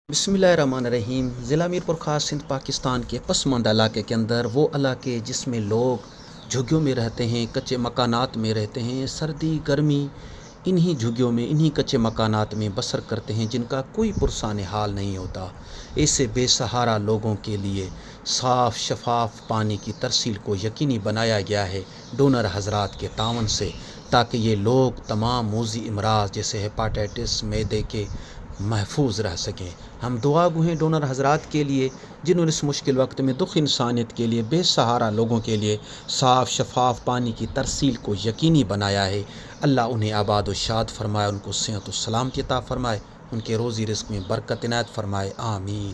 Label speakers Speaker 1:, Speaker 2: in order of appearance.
Speaker 1: بسم اللہ الرحمن الرحیم۔ ضلع میر پور خاص سندھ پاکستان کے پسماندہ علاقے کے اندر وہ علاقے جس میں لوگ جھگیوں میں رہتے ہیں، کچے مکانات میں رہتے ہیں، سردی گرمی انہی جھگیوں میں انہی کچے مکانات میں بسر کرتے ہیں، جن کا کوئی پرسان حال نہیں ہوتا۔ ایسے بے سہارا لوگوں کے لیے صاف شفاف پانی کی ترسیل کو یقینی بنایا گیا ہے ڈونر حضرات کے تعاون سے، تاکہ یہ لوگ تمام موذی امراض جیسے ہیپاٹائٹس معدے کے محفوظ رہ سکیں۔ ہم دعا گو ہیں ڈونر حضرات کے لیے جنہوں نے اس مشکل وقت میں دکھ انسانیت کے لیے بے سہارا لوگوں کے لیے صاف شفاف پانی کی ترسیل کو یقینی بنایا ہے۔ اللہ انہیں آباد و شاد فرمائے، ان کو صحت و سلامتی عطا فرمائے، ان کے روزی رزق میں برکت عنایت فرمائے، آمین۔